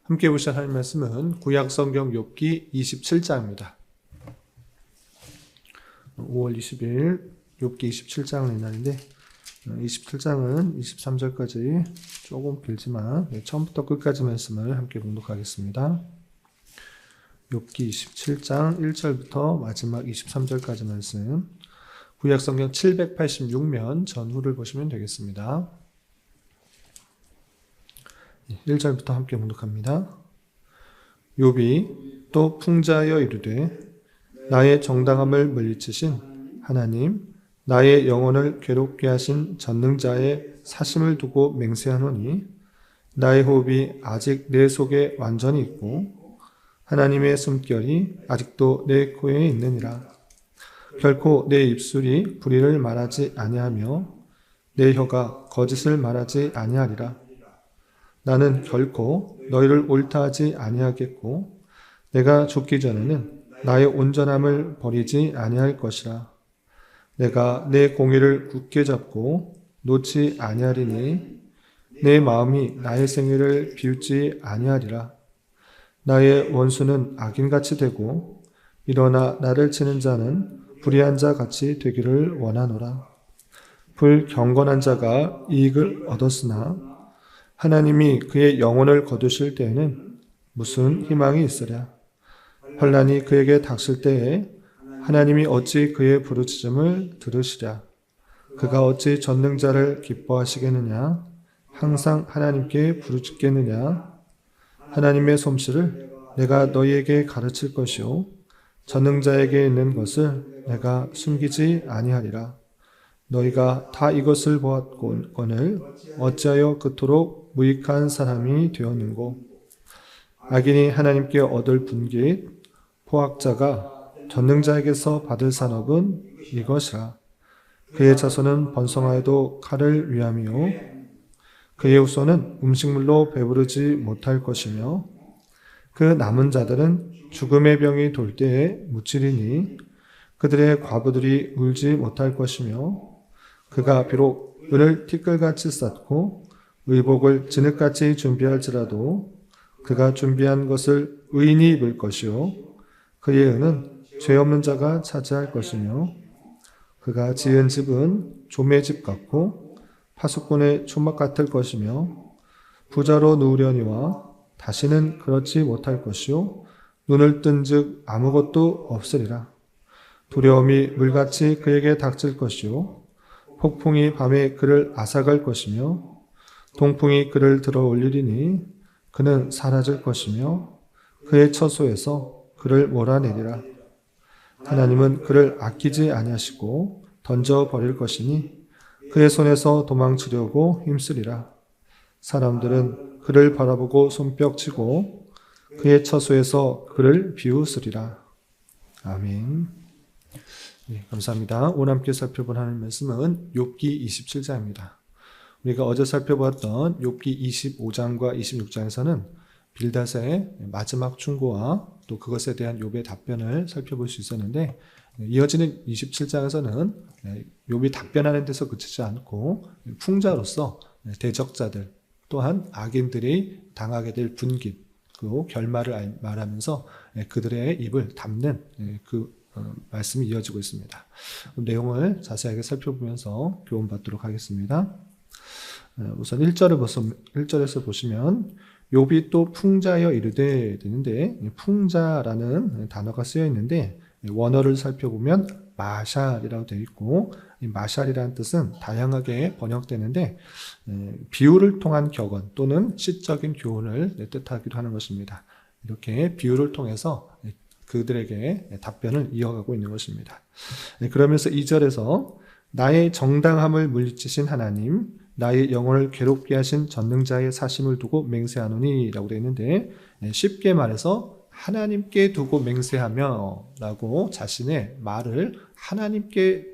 함께 보실 하나님 말씀은 구약성경 욥기 27장입니다. 5월 20일 욥기 27장을 날인데 27장은 23절까지 조금 길지만 처음부터 끝까지 말씀을 함께 봉독하겠습니다. 욥기 27장 1절부터 마지막 23절까지 말씀, 구약성경 786면 전후를 보시면 되겠습니다. 1절부터 함께 봉독합니다. 욥이 또 풍자하여 이르되 나의 정당함을 물리치신 하나님, 나의 영혼을 괴롭게 하신 전능자의 사심을 두고 맹세하노니 나의 호흡이 아직 내 속에 완전히 있고 하나님의 숨결이 아직도 내 코에 있느니라. 결코 내 입술이 불의를 말하지 아니하며 내 혀가 거짓을 말하지 아니하리라. 나는 결코 너희를 옳다하지 아니하겠고 내가 죽기 전에는 나의 온전함을 버리지 아니할 것이라. 내가 내 공의를 굳게 잡고 놓지 아니하리니 내 마음이 나의 생애를 비웃지 아니하리라. 나의 원수는 악인같이 되고 일어나 나를 치는 자는 불의한 자 같이 되기를 원하노라. 불경건한 자가 이익을 얻었으나 하나님이 그의 영혼을 거두실 때에는 무슨 희망이 있으랴. 환난이 그에게 닥칠 때에 하나님이 어찌 그의 부르짖음을 들으시랴. 그가 어찌 전능자를 기뻐하시겠느냐. 항상 하나님께 부르짖겠느냐. 하나님의 솜씨를 내가 너희에게 가르칠 것이요 전능자에게 있는 것을 내가 숨기지 아니하리라. 너희가 다 이것을 보았거늘 어찌하여 그토록 무익한 사람이 되었는고. 악인이 하나님께 얻을 분깃, 포악자가 전능자에게서 받을 산업은 이것이라. 그의 자손은 번성하여도 칼을 위하며 그의 후손은 음식물로 배부르지 못할 것이며 그 남은 자들은 죽음의 병이 돌 때에 묻히리니 그들의 과부들이 울지 못할 것이며 그가 비록 은을 티끌같이 쌓고 의복을 진흙같이 준비할지라도 그가 준비한 것을 의인이 입을 것이요 그의 은은 죄 없는 자가 차지할 것이며 그가 지은 집은 조매집 같고 파수꾼의 초막 같을 것이며 부자로 누우려니와 다시는 그렇지 못할 것이요 눈을 뜬즉 아무것도 없으리라. 두려움이 물같이 그에게 닥칠 것이요 폭풍이 밤에 그를 앗아갈 것이며 동풍이 그를 들어 올리리니 그는 사라질 것이며 그의 처소에서 그를 몰아내리라. 하나님은 그를 아끼지 아니하시고 던져버릴 것이니 그의 손에서 도망치려고 힘쓰리라. 사람들은 그를 바라보고 손뼉치고 그의 처소에서 그를 비웃으리라. 아멘. 네, 감사합니다. 오늘 함께 살펴본 하나님 말씀은 욥기 27장입니다. 우리가 어제 살펴보았던 욥기 25장과 26장에서는 빌닷의 마지막 충고와 또 그것에 대한 욥의 답변을 살펴볼 수 있었는데, 이어지는 27장에서는 욥이 답변하는 데서 그치지 않고 풍자로서 대적자들 또한 악인들이 당하게 될 분깃 그 결말을 말하면서 그들의 입을 담는 그 말씀이 이어지고 있습니다. 내용을 자세하게 살펴보면서 교훈받도록 하겠습니다. 우선 1절에서 보시면 욥이 또 풍자하여 이르되 되는데, 풍자라는 단어가 쓰여 있는데 원어를 살펴보면 마샬이라고 되어 있고, 이 마샬이라는 뜻은 다양하게 번역되는데 비유를 통한 격언 또는 시적인 교훈을 뜻하기도 하는 것입니다. 이렇게 비유를 통해서 그들에게 답변을 이어가고 있는 것입니다. 그러면서 2절에서 나의 정당함을 물리치신 하나님, 나의 영혼을 괴롭게 하신 전능자의 사심을 두고 맹세하노니 라고 되어 있는데, 쉽게 말해서 하나님께 두고 맹세하며 라고 자신의 말을 하나님께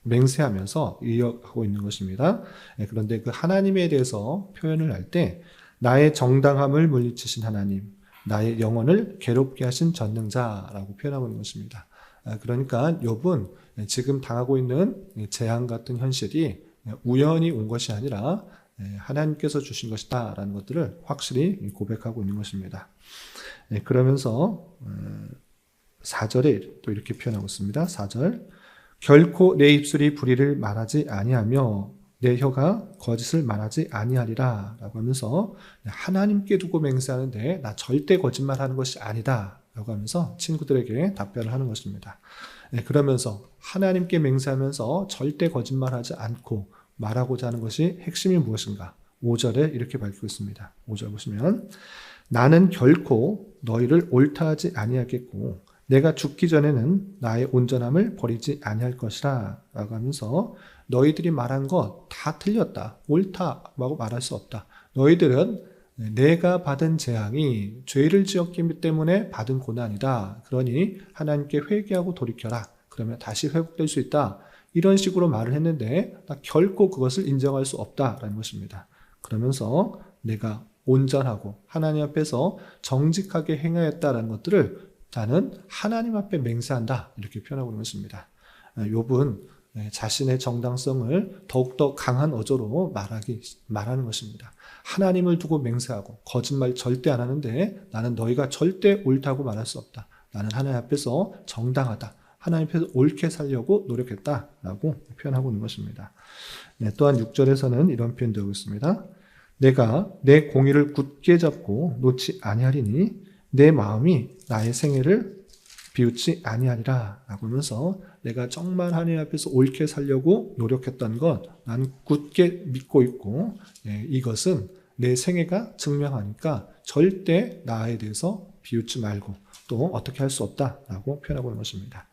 맹세하면서 이어가고 있는 것입니다. 그런데 그 하나님에 대해서 표현을 할 때 나의 정당함을 물리치신 하나님, 나의 영혼을 괴롭게 하신 전능자라고 표현하고 있는 것입니다. 그러니까 욥은 지금 당하고 있는 재앙 같은 현실이 우연히 온 것이 아니라 하나님께서 주신 것이다 라는 것들을 확실히 고백하고 있는 것입니다. 그러면서 4절에 또 이렇게 표현하고 있습니다. 4절, 결코 내 입술이 불의를 말하지 아니하며 내 혀가 거짓을 말하지 아니하리라 라고 하면서 하나님께 두고 맹세하는데 나 절대 거짓말하는 것이 아니다 라고 하면서 친구들에게 답변을 하는 것입니다. 그러면서 하나님께 맹세하면서 절대 거짓말하지 않고 말하고자 하는 것이 핵심이 무엇인가? 5절에 이렇게 밝히고 있습니다. 5절 보시면 나는 결코 너희를 옳다하지 아니하겠고 내가 죽기 전에는 나의 온전함을 버리지 아니할 것이라 라고 하면서 너희들이 말한 것 다 틀렸다. 옳다라고 말할 수 없다. 너희들은 내가 받은 재앙이 죄를 지었기 때문에 받은 고난이다. 그러니 하나님께 회개하고 돌이켜라. 그러면 다시 회복될 수 있다. 이런 식으로 말을 했는데 나 결코 그것을 인정할 수 없다라는 것입니다. 그러면서 내가 온전하고 하나님 앞에서 정직하게 행하였다라는 것들을 나는 하나님 앞에 맹세한다. 이렇게 표현하고 있는 것입니다. 욥은 자신의 정당성을 더욱더 강한 어조로 말하는 것입니다. 하나님을 두고 맹세하고 거짓말 절대 안 하는데 나는 너희가 절대 옳다고 말할 수 없다. 나는 하나님 앞에서 정당하다. 하나님 앞에서 옳게 살려고 노력했다라고 표현하고 있는 것입니다. 또한 6절에서는 이런 표현도 하고 있습니다. 내가 내 공의를 굳게 잡고 놓지 아니하리니 내 마음이 나의 생애를 비웃지 아니하리라 라고 하면서 내가 정말 하나님 앞에서 옳게 살려고 노력했던 것 나는 굳게 믿고 있고 이것은 내 생애가 증명하니까 절대 나에 대해서 비웃지 말고 또 어떻게 할 수 없다라고 표현하고 있는 것입니다.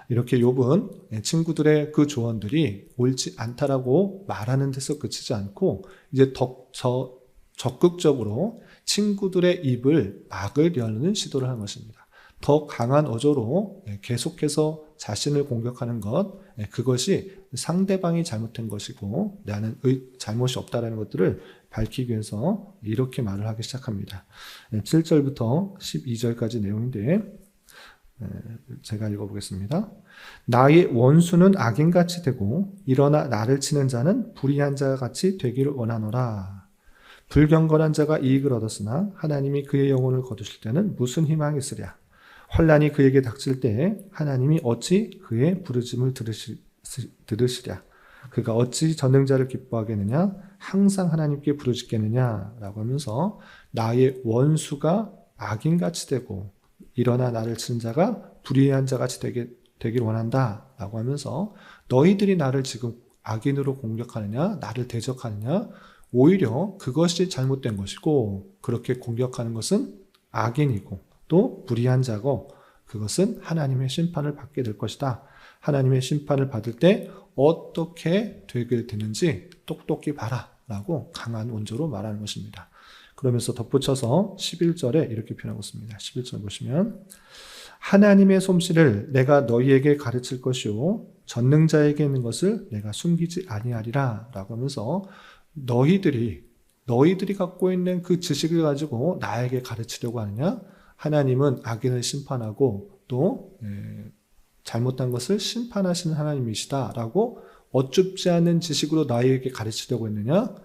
이렇게 욥은 친구들의 그 조언들이 옳지 않다라고 말하는 데서 그치지 않고 이제 더 적극적으로 친구들의 입을 막으려는 시도를 하는 것입니다. 더 강한 어조로 계속해서 자신을 공격하는 것, 그것이 상대방이 잘못한 것이고 나는 잘못이 없다라는 것들을 밝히기 위해서 이렇게 말을 하기 시작합니다. 7절부터 12절까지 내용인데 제가 읽어보겠습니다. 나의 원수는 악인같이 되고 일어나 나를 치는 자는 불의한 자같이 되기를 원하노라. 불경건한 자가 이익을 얻었으나 하나님이 그의 영혼을 거두실 때는 무슨 희망이 있으랴. 환난이 그에게 닥칠 때에 하나님이 어찌 그의 부르짐을 들으시랴. 그가 어찌 전능자를 기뻐하겠느냐. 항상 하나님께 부르짖겠느냐 라고 하면서 나의 원수가 악인같이 되고 일어나 나를 치는 자가 불의한 자같이 되길 원한다 라고 하면서 너희들이 나를 지금 악인으로 공격하느냐 나를 대적하느냐 오히려 그것이 잘못된 것이고 그렇게 공격하는 것은 악인이고 또 불의한 자고 그것은 하나님의 심판을 받게 될 것이다. 하나님의 심판을 받을 때 어떻게 되게 되는지 똑똑히 봐라 라고 강한 원조로 말하는 것입니다. 그러면서 덧붙여서 11절에 이렇게 표현하고 있습니다. 11절 보시면 하나님의 솜씨를 내가 너희에게 가르칠 것이요 전능자에게 있는 것을 내가 숨기지 아니하리라 라고 하면서 너희들이 갖고 있는 그 지식을 가지고 나에게 가르치려고 하느냐? 하나님은 악인을 심판하고 또 잘못한 것을 심판하시는 하나님이시다라고 어줍지 않은 지식으로 나에게 가르치려고 했느냐?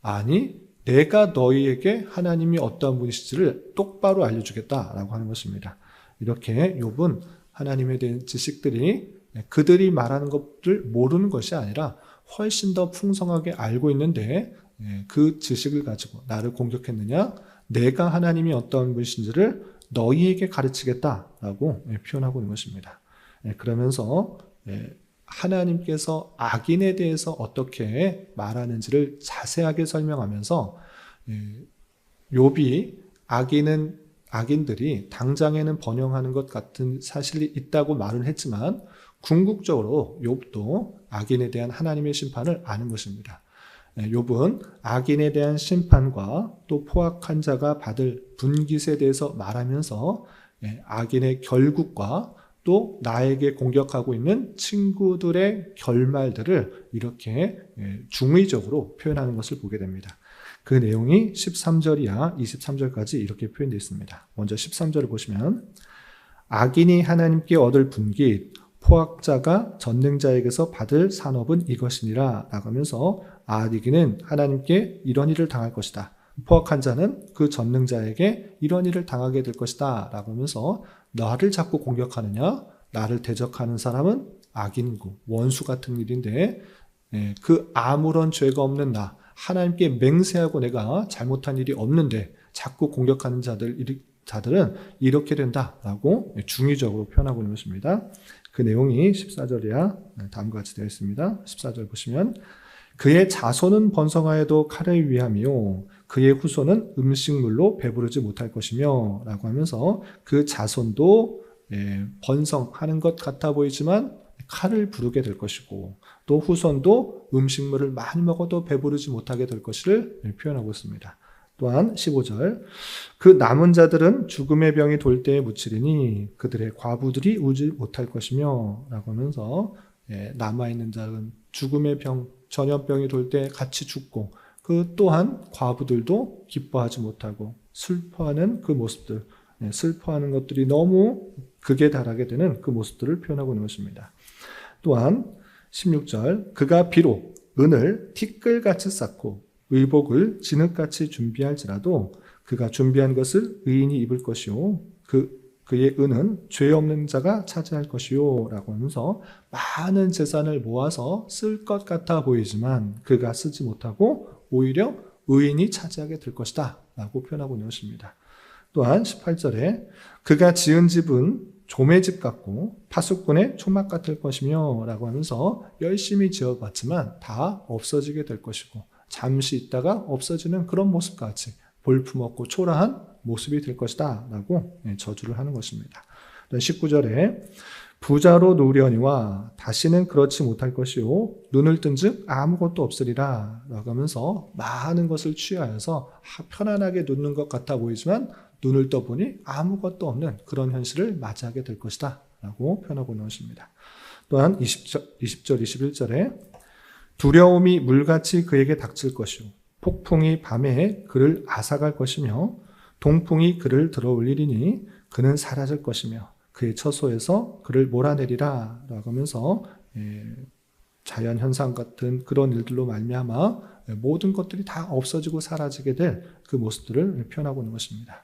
아니, 내가 너희에게 하나님이 어떤 분이신지를 똑바로 알려주겠다라고 하는 것입니다. 이렇게 욥은 하나님에 대한 지식들이 그들이 말하는 것들 모르는 것이 아니라 훨씬 더 풍성하게 알고 있는데 그 지식을 가지고 나를 공격했느냐? 내가 하나님이 어떤 분이신지를 너희에게 가르치겠다라고 표현하고 있는 것입니다. 그러면서 하나님께서 악인에 대해서 어떻게 말하는지를 자세하게 설명하면서 욥이 악인들이 당장에는 번영하는 것 같은 사실이 있다고 말은 했지만 궁극적으로 욥도 악인에 대한 하나님의 심판을 아는 것입니다. 욥은 악인에 대한 심판과 또 포악한 자가 받을 분깃에 대해서 말하면서 악인의 결국과 또 나에게 공격하고 있는 친구들의 결말들을 이렇게 중의적으로 표현하는 것을 보게 됩니다. 그 내용이 13절 이하 23절까지 이렇게 표현되어 있습니다. 먼저 13절을 보시면 악인이 하나님께 얻을 분깃 포악자가 전능자에게서 받을 산업은 이것이니라 라고 하면서 아디기는 하나님께 이런 일을 당할 것이다. 포악한 자는 그 전능자에게 이런 일을 당하게 될 것이다 라고 하면서 나를 자꾸 공격하느냐, 나를 대적하는 사람은 악인이고 원수 같은 일인데 그 아무런 죄가 없는 나, 하나님께 맹세하고 내가 잘못한 일이 없는데 자꾸 공격하는 자들은 이렇게 된다라고 중의적으로 표현하고 있는 것입니다. 그 내용이 14절이야 다음과 같이 되어 있습니다. 14절 보시면 그의 자손은 번성하여도 칼을 위하며 그의 후손은 음식물로 배부르지 못할 것이며 라고 하면서 그 자손도 번성하는 것 같아 보이지만 칼을 부르게 될 것이고 또 후손도 음식물을 많이 먹어도 배부르지 못하게 될 것을 표현하고 있습니다. 또한 15절 그 남은 자들은 죽음의 병이 돌 때에 묻히리니 그들의 과부들이 울지 못할 것이며 라고 하면서 남아있는 자는 죽음의 병, 전염병이 돌 때 같이 죽고 그 또한 과부들도 기뻐하지 못하고 슬퍼하는 그 모습들, 슬퍼하는 것들이 너무 극에 달하게 되는 그 모습들을 표현하고 있는 것입니다. 또한 16절 그가 비록 은을 티끌같이 쌓고 의복을 진흙같이 준비할지라도 그가 준비한 것을 의인이 입을 것이요 그의 은은 죄 없는 자가 차지할 것이요 라고 하면서 많은 재산을 모아서 쓸 것 같아 보이지만 그가 쓰지 못하고 오히려 의인이 차지하게 될 것이다 라고 표현하고 있는 것입니다. 또한 18절에 그가 지은 집은 조매집 같고 파수꾼의 초막 같을 것이며 라고 하면서 열심히 지어봤지만 다 없어지게 될 것이고 잠시 있다가 없어지는 그런 모습과 같이 볼품없고 초라한 모습이 될 것이다 라고 저주를 하는 것입니다. 19절에 부자로 누려니와 다시는 그렇지 못할 것이요 눈을 뜬즉 아무것도 없으리라 라고 하면서 많은 것을 취하여서 편안하게 눕는 것 같아 보이지만 눈을 떠보니 아무것도 없는 그런 현실을 맞이하게 될 것이다 라고 표현하고 있는 것입니다. 또한 20절 21절에 두려움이 물같이 그에게 닥칠 것이요 폭풍이 밤에 그를 앗아갈 것이며 동풍이 그를 들어올리리니 그는 사라질 것이며 그의 처소에서 그를 몰아내리라 라고 하면서 자연현상 같은 그런 일들로 말미암아 모든 것들이 다 없어지고 사라지게 될 그 모습들을 표현하고 있는 것입니다.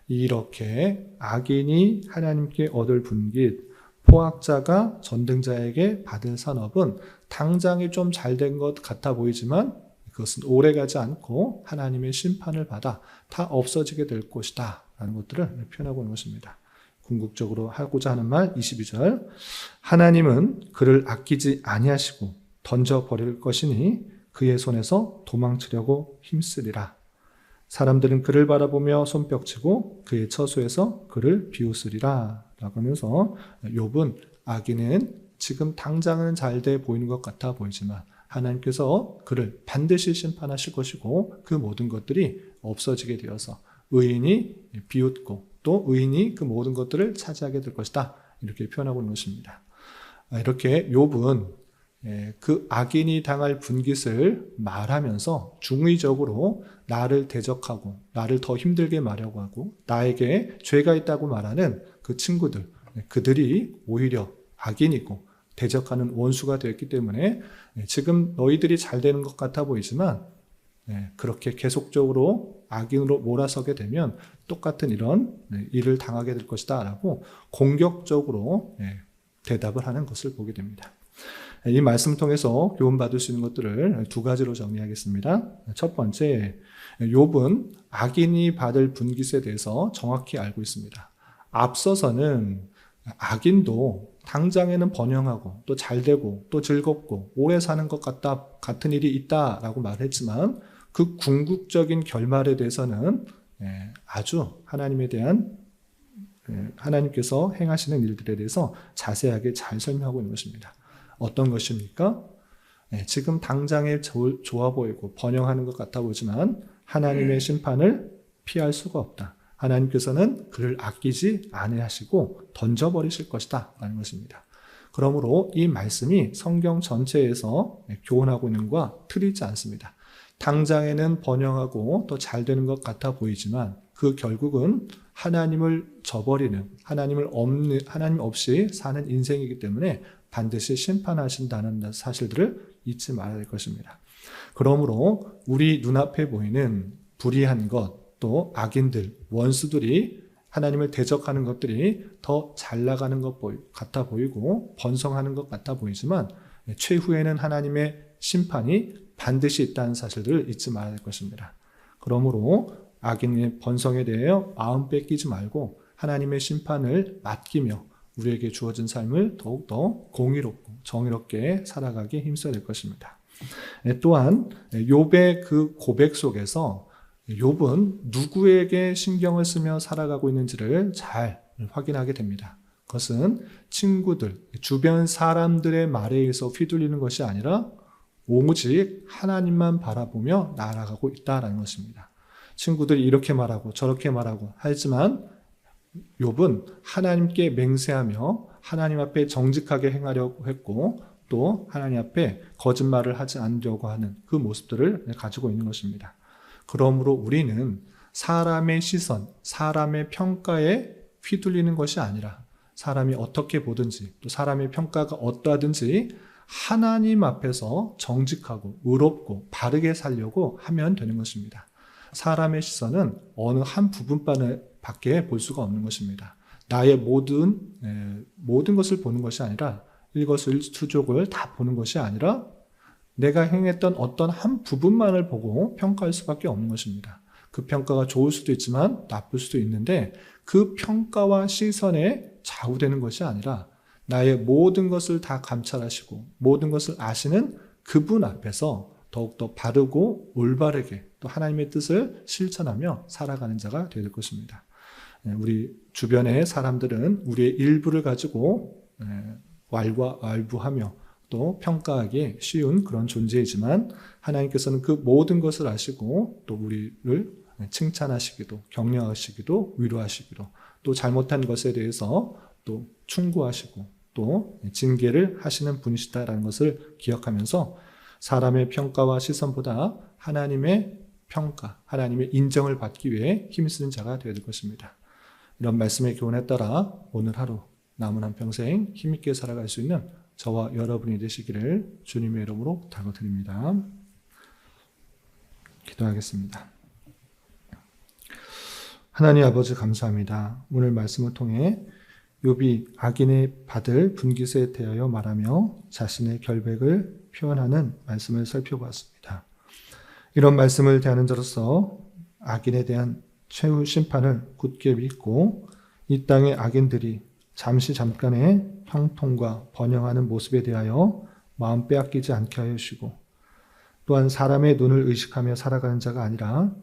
이렇게 악인이 하나님께 얻을 분깃, 포악자가 전등자에게 받을 산업은 당장에 좀 잘된 것 같아 보이지만 그것은 오래가지 않고 하나님의 심판을 받아 다 없어지게 될 것이다 라는 것들을 표현하고 있는 것입니다. 궁극적으로 하고자 하는 말 22절 하나님은 그를 아끼지 아니하시고 던져버릴 것이니 그의 손에서 도망치려고 힘쓰리라. 사람들은 그를 바라보며 손뼉치고 그의 처소에서 그를 비웃으리라 라고 하면서 욥은 악인은 지금 당장은 잘돼 보이는 것 같아 보이지만 하나님께서 그를 반드시 심판하실 것이고 그 모든 것들이 없어지게 되어서 의인이 비웃고 또 의인이 그 모든 것들을 차지하게 될 것이다 이렇게 표현하고 있는 것입니다. 이렇게 욥은 그 악인이 당할 분깃을 말하면서 중의적으로 나를 대적하고 나를 더 힘들게 말하려고 하고 나에게 죄가 있다고 말하는 그 친구들 그들이 오히려 악인이고 대적하는 원수가 되었기 때문에 지금 너희들이 잘 되는 것 같아 보이지만 그렇게 계속적으로 악인으로 몰아서게 되면 똑같은 이런 일을 당하게 될 것이다 라고 공격적으로 대답을 하는 것을 보게 됩니다. 이 말씀을 통해서 교훈받을 수 있는 것들을 두 가지로 정리하겠습니다. 첫 번째, 욥은 악인이 받을 분깃에 대해서 정확히 알고 있습니다. 앞서서는 악인도 당장에는 번영하고 또 잘되고 또 즐겁고 오래 사는 것 같은 일이 있다라고 말했지만 그 궁극적인 결말에 대해서는 아주 하나님에 대한 하나님께서 행하시는 일들에 대해서 자세하게 잘 설명하고 있는 것입니다. 어떤 것입니까? 지금 당장에 좋아 보이고 번영하는 것 같아 보지만 하나님의 심판을 피할 수가 없다. 하나님께서는 그를 아끼지 아니하시고 던져버리실 것이다 라는 것입니다. 그러므로 이 말씀이 성경 전체에서 교훈하고 있는 것과 틀리지 않습니다. 당장에는 번영하고 또 잘 되는 것 같아 보이지만 그 결국은 하나님을 저버리는 하나님 없이 사는 인생이기 때문에 반드시 심판하신다는 사실들을 잊지 말아야 할 것입니다. 그러므로 우리 눈앞에 보이는 불의한 것, 또 악인들, 원수들이 하나님을 대적하는 것들이 더 잘 나가는 것 같아 보이고 번성하는 것 같아 보이지만 최후에는 하나님의 심판이 반드시 있다는 사실들을 잊지 말아야 할 것입니다. 그러므로 악인의 번성에 대하여 마음 뺏기지 말고 하나님의 심판을 맡기며 우리에게 주어진 삶을 더욱더 공의롭고 정의롭게 살아가기 힘써야 될 것입니다. 또한 욥의 그 고백 속에서 욥은 누구에게 신경을 쓰며 살아가고 있는지를 잘 확인하게 됩니다. 그것은 친구들, 주변 사람들의 말에 의해서 휘둘리는 것이 아니라 오직 하나님만 바라보며 나아가고 있다는 것입니다. 친구들이 이렇게 말하고 저렇게 말하고 하지만 욥은 하나님께 맹세하며 하나님 앞에 정직하게 행하려고 했고 또 하나님 앞에 거짓말을 하지 않으려고 하는 그 모습들을 가지고 있는 것입니다. 그러므로 우리는 사람의 시선, 사람의 평가에 휘둘리는 것이 아니라 사람이 어떻게 보든지 또 사람의 평가가 어떠하든지 하나님 앞에서 정직하고 의롭고 바르게 살려고 하면 되는 것입니다. 사람의 시선은 어느 한 부분밖에 볼 수가 없는 것입니다. 나의 모든 것을 보는 것이 아니라 일거수일투족을 다 보는 것이 아니라 내가 행했던 어떤 한 부분만을 보고 평가할 수밖에 없는 것입니다. 그 평가가 좋을 수도 있지만 나쁠 수도 있는데 그 평가와 시선에 좌우되는 것이 아니라 나의 모든 것을 다 감찰하시고 모든 것을 아시는 그분 앞에서 더욱더 바르고 올바르게 또 하나님의 뜻을 실천하며 살아가는 자가 될 것입니다. 우리 주변의 사람들은 우리의 일부를 가지고 왈부하며 또 평가하기 쉬운 그런 존재이지만 하나님께서는 그 모든 것을 아시고 또 우리를 칭찬하시기도 격려하시기도 위로하시기도 또 잘못한 것에 대해서 또 충고하시고 또 징계를 하시는 분이시다라는 것을 기억하면서 사람의 평가와 시선보다 하나님의 평가, 하나님의 인정을 받기 위해 힘쓰는 자가 되어야 될 것입니다. 이런 말씀의 교훈에 따라 오늘 하루 남은 한평생 힘있게 살아갈 수 있는 저와 여러분이 되시기를 주님의 이름으로 당부드립니다. 기도하겠습니다. 하나님 아버지 감사합니다. 오늘 말씀을 통해 욥이 악인의 받을 분깃에 대하여 말하며 자신의 결백을 표현하는 말씀을 살펴보았습니다. 이런 말씀을 대하는 자로서 악인에 대한 최후 심판을 굳게 믿고 이 땅의 악인들이 잠깐의 형통과 번영하는 모습에 대하여 마음 빼앗기지 않게 하여 주시고 또한 사람의 눈을 의식하며 살아가는 자가 아니라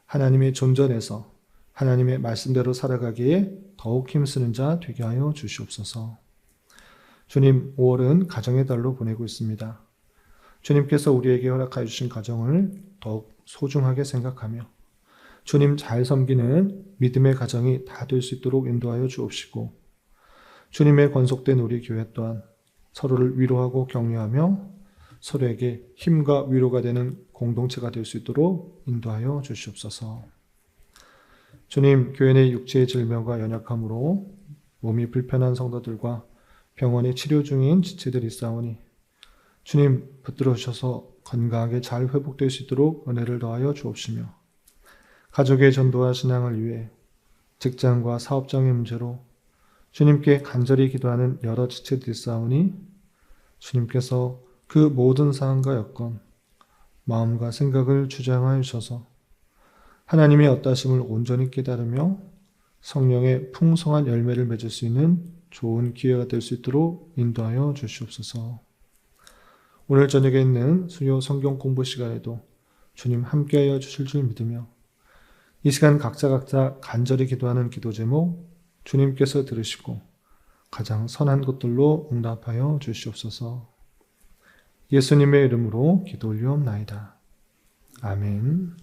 하나님의 존전에서 하나님의 말씀대로 살아가기에 더욱 힘쓰는 자 되게 하여 주시옵소서. 주님, 5월은 가정의 달로 보내고 있습니다. 주님께서 우리에게 허락하여 주신 가정을 더욱 소중하게 생각하며 주님 잘 섬기는 믿음의 가정이 다 될 수 있도록 인도하여 주옵시고 주님의 건속된 우리 교회 또한 서로를 위로하고 격려하며 서로에게 힘과 위로가 되는 공동체가 될 수 있도록 인도하여 주시옵소서. 주님, 교회 내 육체의 질병과 연약함으로 몸이 불편한 성도들과 병원에 치료 중인 지체들이 있사오니 주님 붙들어 주셔서 건강하게 잘 회복될 수 있도록 은혜를 더하여 주옵시며 가족의 전도와 신앙을 위해 직장과 사업장의 문제로 주님께 간절히 기도하는 여러 지체들이 있사오니 주님께서 그 모든 상황과 여건, 마음과 생각을 주장하여 주셔서 하나님의 어떠하심을 온전히 깨달으며 성령의 풍성한 열매를 맺을 수 있는 좋은 기회가 될 수 있도록 인도하여 주시옵소서. 오늘 저녁에 있는 수요 성경 공부 시간에도 주님 함께하여 주실 줄 믿으며 이 시간 각자 간절히 기도하는 기도 제목 주님께서 들으시고 가장 선한 것들로 응답하여 주시옵소서. 예수님의 이름으로 기도 올리옵나이다. 아멘.